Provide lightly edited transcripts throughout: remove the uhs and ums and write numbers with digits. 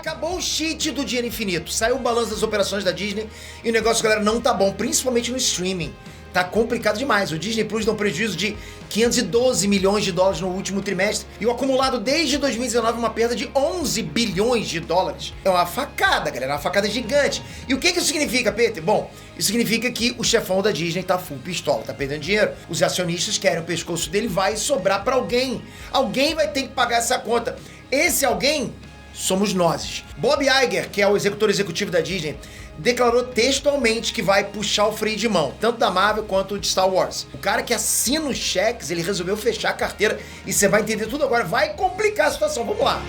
Acabou o cheat do dinheiro infinito. Saiu o balanço das operações da Disney e o negócio, galera, não tá bom, principalmente no streaming. Tá complicado demais. O Disney Plus deu um prejuízo de 512 milhões de dólares no último trimestre e o acumulado desde 2019 uma perda de 11 bilhões de dólares. É uma facada, galera, uma facada gigante. E o que isso significa, Peter? Bom, isso significa que o chefão da Disney tá full pistola, tá perdendo dinheiro. Os acionistas querem o pescoço dele, vai sobrar pra alguém. Alguém vai ter que pagar essa conta. Esse alguém somos nós. Bob Iger, que é o executor executivo da Disney, declarou textualmente que vai puxar o freio de mão, tanto da Marvel quanto de Star Wars. O cara que assina os cheques, ele resolveu fechar a carteira e você vai entender tudo agora. Vai complicar a situação. Vamos lá.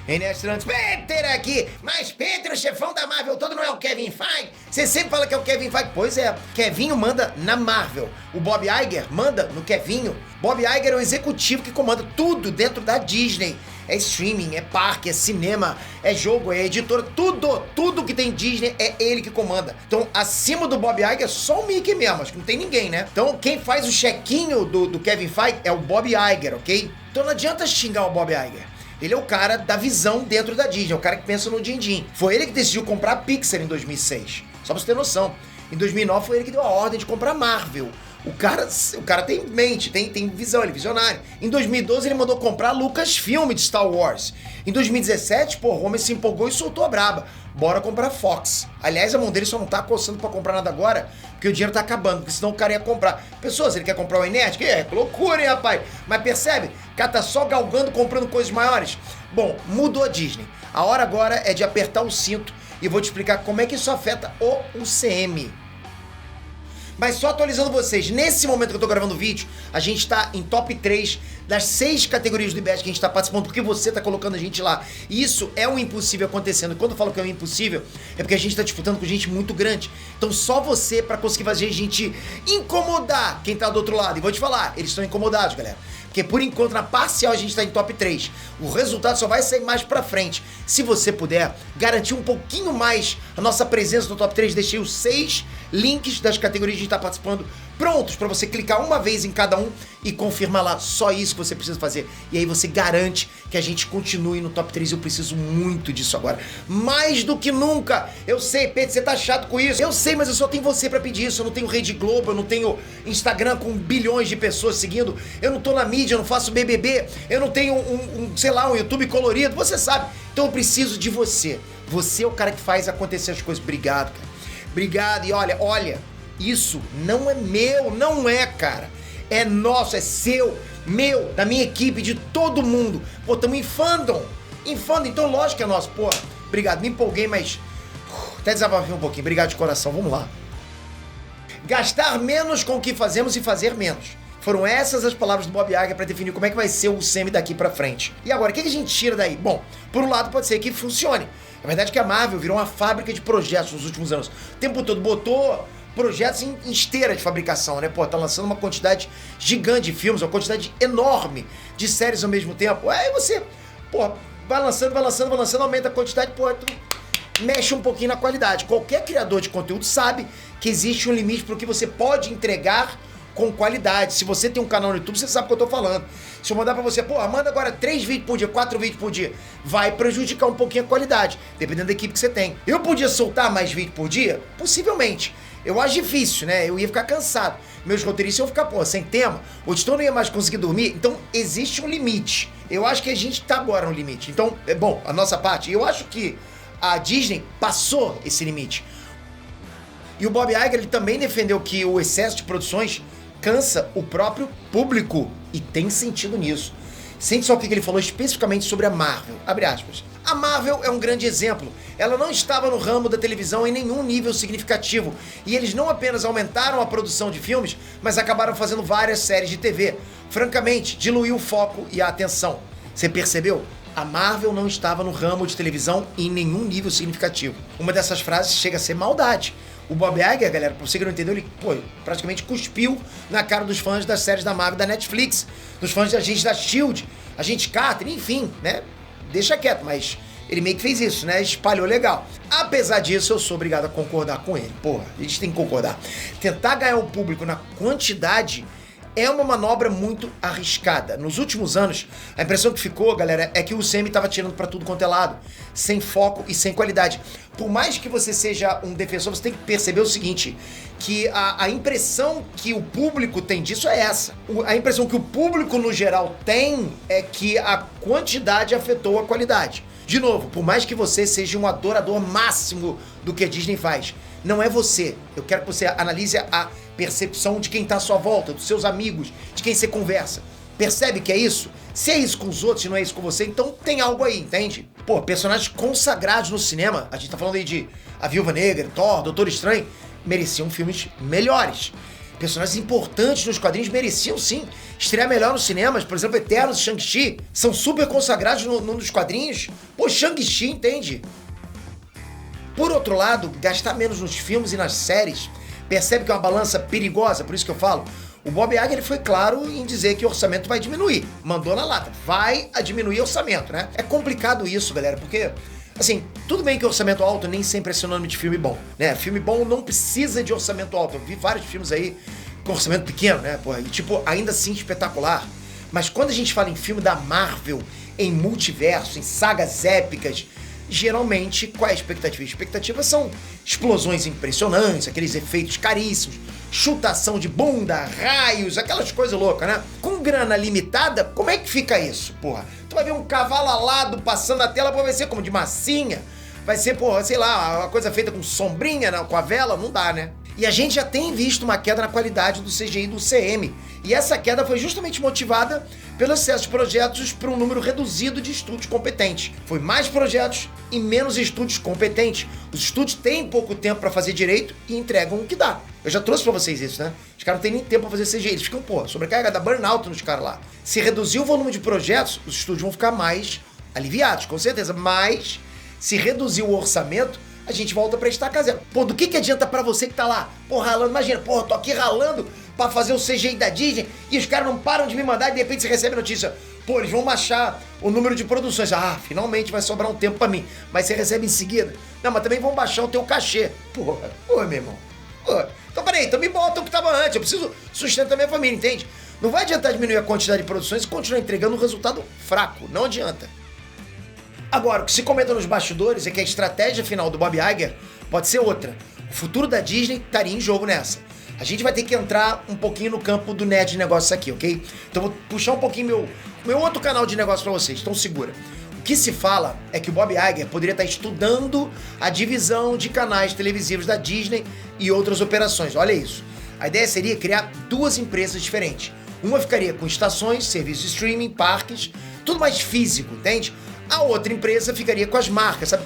Inestrantes, Peter aqui, mas Peter, o chefão da Marvel todo, não é o Kevin Feige? Você sempre fala que é o Kevin Feige. Pois é, Kevinho manda na Marvel, o Bob Iger manda no Kevinho. Bob Iger é o executivo que comanda tudo dentro da Disney. É streaming, é parque, é cinema, é jogo, é editora, tudo que tem Disney é ele que comanda. Então, acima do Bob Iger, só o Mickey mesmo, acho que não tem ninguém, né? Então, quem faz o chequinho do Kevin Feige é o Bob Iger, ok? Então não adianta xingar o Bob Iger. Ele é o cara da visão dentro da Disney, é o cara que pensa no din-din. Foi ele que decidiu comprar a Pixar em 2006, só pra você ter noção. Em 2009 foi ele que deu a ordem de comprar a Marvel. O cara tem mente, tem visão, ele é visionário. Em 2012 ele mandou comprar a Lucasfilm de Star Wars. Em 2017, o homem se empolgou e soltou a braba. Bora comprar a Fox. Aliás, a mão dele só não tá coçando pra comprar nada agora, porque o dinheiro tá acabando, porque senão o cara ia comprar. Pessoas, ele quer comprar o Inert? Que loucura, hein, rapaz? Mas percebe? O cara tá só galgando, comprando coisas maiores. Bom, mudou a Disney. A hora agora é de apertar o cinto e vou te explicar como é que isso afeta o UCM. Mas só atualizando vocês, nesse momento que eu tô gravando o vídeo, a gente tá em top 3 das 6 categorias do IBEST que a gente tá participando, porque você tá colocando a gente lá. E isso é um impossível acontecendo. Quando eu falo que é um impossível, é porque a gente tá disputando com gente muito grande. Então só você pra conseguir fazer a gente incomodar quem tá do outro lado. E vou te falar, eles estão incomodados, galera. Porque por enquanto, na parcial, a gente tá em top 3. O resultado só vai sair mais pra frente. Se você puder garantir um pouquinho mais a nossa presença no top 3, deixei os 6 links das categorias que a gente tá participando prontos pra você clicar uma vez em cada um e confirmar lá. Só isso que você precisa fazer. E aí você garante que a gente continue no top 3. Eu preciso muito disso agora. Mais do que nunca. Eu sei, Pedro, você tá chato com isso. Eu sei, mas eu só tenho você pra pedir isso. Eu não tenho Rede Globo, eu não tenho Instagram com bilhões de pessoas seguindo. Eu não tô na mídia, eu não faço BBB. Eu não tenho sei lá, um YouTube colorido. Você sabe. Então eu preciso de você. Você é o cara que faz acontecer as coisas. Obrigado, cara. Obrigado. E olha, isso não é meu, não é, cara. É nosso, é seu, meu, da minha equipe, de todo mundo. Pô, tamo em fandom, então lógico que é nosso. Pô, obrigado, me empolguei, mas até desabafei um pouquinho. Obrigado de coração, vamos lá. Gastar menos com o que fazemos e fazer menos. Foram essas as palavras do Bob Iger para definir como é que vai ser o UCM daqui pra frente. E agora, o que a gente tira daí? Bom, por um lado pode ser que funcione. A verdade é que a Marvel virou uma fábrica de projetos nos últimos anos. O tempo todo botou projetos em esteira de fabricação, né? Pô, tá lançando uma quantidade gigante de filmes, uma quantidade enorme de séries ao mesmo tempo. Aí você, pô, vai lançando, aumenta a quantidade, pô, tu mexe um pouquinho na qualidade. Qualquer criador de conteúdo sabe que existe um limite pro que você pode entregar com qualidade. Se você tem um canal no YouTube, você sabe o que eu tô falando. Se eu mandar pra você, pô, manda agora 3 vídeos por dia, 4 vídeos por dia, vai prejudicar um pouquinho a qualidade, dependendo da equipe que você tem. Eu podia soltar mais vídeos por dia? Possivelmente. Eu acho difícil, né? Eu ia ficar cansado. Meus roteiristas iam ficar, pô, sem tema. O editor não ia mais conseguir dormir. Então, existe um limite. Eu acho que a gente tá agora no limite. Então, é bom, a nossa parte. Eu acho que a Disney passou esse limite. E o Bob Iger, ele também defendeu que o excesso de produções cansa o próprio público. E tem sentido nisso. Sente só o que ele falou especificamente sobre a Marvel. Abre aspas. A Marvel é um grande exemplo. Ela não estava no ramo da televisão em nenhum nível significativo. E eles não apenas aumentaram a produção de filmes, mas acabaram fazendo várias séries de TV. Francamente, diluiu o foco e a atenção. Você percebeu? A Marvel não estava no ramo de televisão em nenhum nível significativo. Uma dessas frases chega a ser maldade. O Bob Iger, galera, pra você que não entendeu, ele, pô, praticamente cuspiu na cara dos fãs das séries da Marvel da Netflix, dos fãs da Agente da S.H.I.E.L.D., Agente Carter, enfim, né? Deixa quieto, mas Ele meio que fez isso, né? Espalhou legal. Apesar disso, eu sou obrigado a concordar com ele. Porra, a gente tem que concordar. Tentar ganhar o público na quantidade é uma manobra muito arriscada. Nos últimos anos, a impressão que ficou, galera, é que o UCM tava tirando pra tudo quanto é lado, sem foco e sem qualidade. Por mais que você seja um defensor, você tem que perceber o seguinte, que a impressão que o público tem disso é essa. A impressão que o público, no geral, tem é que a quantidade afetou a qualidade. De novo, por mais que você seja um adorador máximo do que a Disney faz, não é você. Eu quero que você analise a percepção de quem tá à sua volta, dos seus amigos, de quem você conversa. Percebe que é isso? Se é isso com os outros e não é isso com você, então tem algo aí, entende? Pô, personagens consagrados no cinema, a gente tá falando aí de A Viúva Negra, Thor, Doutor Estranho, mereciam filmes melhores. Personagens importantes nos quadrinhos mereciam sim estrear melhor nos cinemas. Por exemplo, Eternos e Shang-Chi são super consagrados nos quadrinhos. Pô, Shang-Chi, entende? Por outro lado, gastar menos nos filmes e nas séries, percebe que é uma balança perigosa, por isso que eu falo. O Bob Iger ele foi claro em dizer que o orçamento vai diminuir. Mandou na lata, vai diminuir o orçamento, né? É complicado isso, galera, porque, assim, tudo bem que orçamento alto nem sempre é sinônimo de filme bom, né? Filme bom não precisa de orçamento alto. Eu vi vários filmes aí com orçamento pequeno, né? Pô, e tipo, ainda assim espetacular. Mas quando a gente fala em filme da Marvel, em multiverso, em sagas épicas, geralmente, qual é a expectativa? A expectativa são explosões impressionantes, aqueles efeitos caríssimos, chutação de bunda, raios, aquelas coisas loucas, né? Com grana limitada, como é que fica isso, porra? Tu vai ver um cavalo alado passando na tela, pô, vai ser como de massinha? Vai ser, porra, sei lá, uma coisa feita com sombrinha, né? Com a vela? Não dá, né? E a gente já tem visto uma queda na qualidade do CGI do CM. E essa queda foi justamente motivada pelo excesso de projetos para um número reduzido de estúdios competentes. Foi mais projetos e menos estúdios competentes. Os estúdios têm pouco tempo para fazer direito e entregam o que dá. Eu já trouxe para vocês isso, né? Os caras não têm nem tempo para fazer CGI. Eles ficam, pô, sobrecarregada, burnout nos caras lá. Se reduzir o volume de projetos, os estúdios vão ficar mais aliviados, com certeza. Mas, se reduzir o orçamento, a gente volta a prestar zero. Pô, do que adianta pra você que tá lá, pô, ralando? Imagina, pô, tô aqui ralando pra fazer o CGI da Disney e os caras não param de me mandar e de repente você recebe a notícia, pô, eles vão baixar o número de produções. Ah, finalmente vai sobrar um tempo pra mim. Mas você recebe em seguida. Não, mas também vão baixar o teu cachê. Pô, meu irmão. Pô, então peraí, então me bota o que tava antes. Eu preciso sustentar minha família, entende? Não vai adiantar diminuir a quantidade de produções e continuar entregando um resultado fraco. Não adianta. Agora, o que se comenta nos bastidores é que a estratégia final do Bob Iger pode ser outra. O futuro da Disney estaria em jogo nessa. A gente vai ter que entrar um pouquinho no campo do nerd de negócios aqui, ok? Então vou puxar um pouquinho meu outro canal de negócio pra vocês, então segura. O que se fala é que o Bob Iger poderia estar estudando a divisão de canais televisivos da Disney e outras operações. Olha isso. A ideia seria criar duas empresas diferentes. Uma ficaria com estações, serviços de streaming, parques, tudo mais físico, entende? A outra empresa ficaria com as marcas, sabe?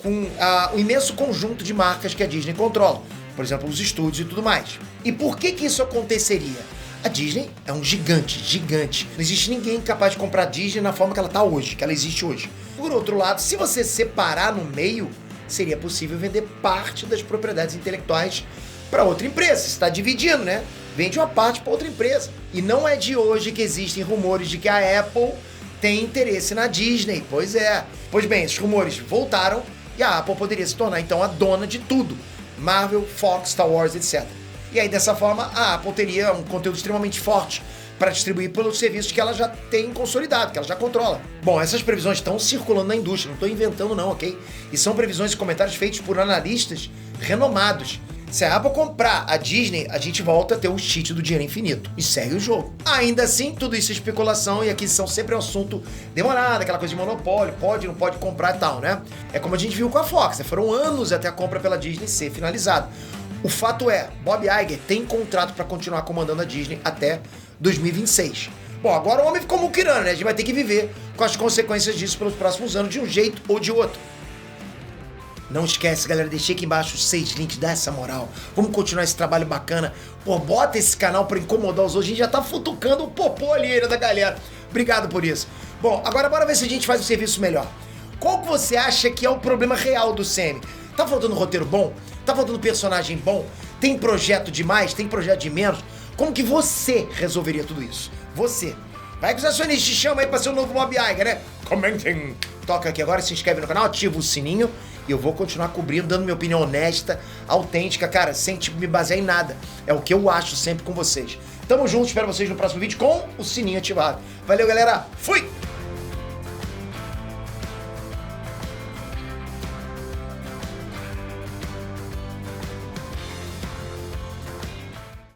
Com o imenso conjunto de marcas que a Disney controla. Por exemplo, os estúdios e tudo mais. E por que isso aconteceria? A Disney é um gigante, gigante. Não existe ninguém capaz de comprar a Disney na forma que ela está hoje, que ela existe hoje. Por outro lado, se você separar no meio, seria possível vender parte das propriedades intelectuais para outra empresa. Você está dividindo, né? Vende uma parte para outra empresa. E não é de hoje que existem rumores de que a Apple tem interesse na Disney. Pois é. Pois bem, esses rumores voltaram e a Apple poderia se tornar então a dona de tudo. Marvel, Fox, Star Wars, etc. E aí dessa forma a Apple teria um conteúdo extremamente forte para distribuir pelos serviços que ela já tem consolidado, que ela já controla. Bom, essas previsões estão circulando na indústria, não estou inventando não, ok? E são previsões e comentários feitos por analistas renomados. Se a Apple comprar a Disney, a gente volta a ter o cheat do dinheiro infinito. E segue o jogo. Ainda assim, tudo isso é especulação e aquisição sempre é um assunto demorado, aquela coisa de monopólio, pode, não pode comprar e tal, né? É como a gente viu com a Fox, né? Foram anos até a compra pela Disney ser finalizada. O fato é, Bob Iger tem contrato para continuar comandando a Disney até 2026. Bom, agora o homem ficou muquirana, né? A gente vai ter que viver com as consequências disso pelos próximos anos, de um jeito ou de outro. Não esquece, galera, deixei aqui embaixo os 6 links, dá essa moral. Vamos continuar esse trabalho bacana. Pô, bota esse canal pra incomodar os outros. A gente já tá futucando o popô ali da galera. Obrigado por isso. Bom, agora bora ver se a gente faz um serviço melhor. Qual que você acha que é o problema real do CM? Tá faltando roteiro bom? Tá faltando personagem bom? Tem projeto demais? Tem projeto de menos? Como que você resolveria tudo isso? Você. Vai que os acionistas te chamam aí pra ser o novo Bob Iger, né? Comentem toca aqui agora, se inscreve no canal, ativa o sininho e eu vou continuar cobrindo, dando minha opinião honesta, autêntica, cara, sem tipo, me basear em nada. É o que eu acho sempre com vocês. Tamo junto, espero vocês no próximo vídeo com o sininho ativado. Valeu, galera. Fui!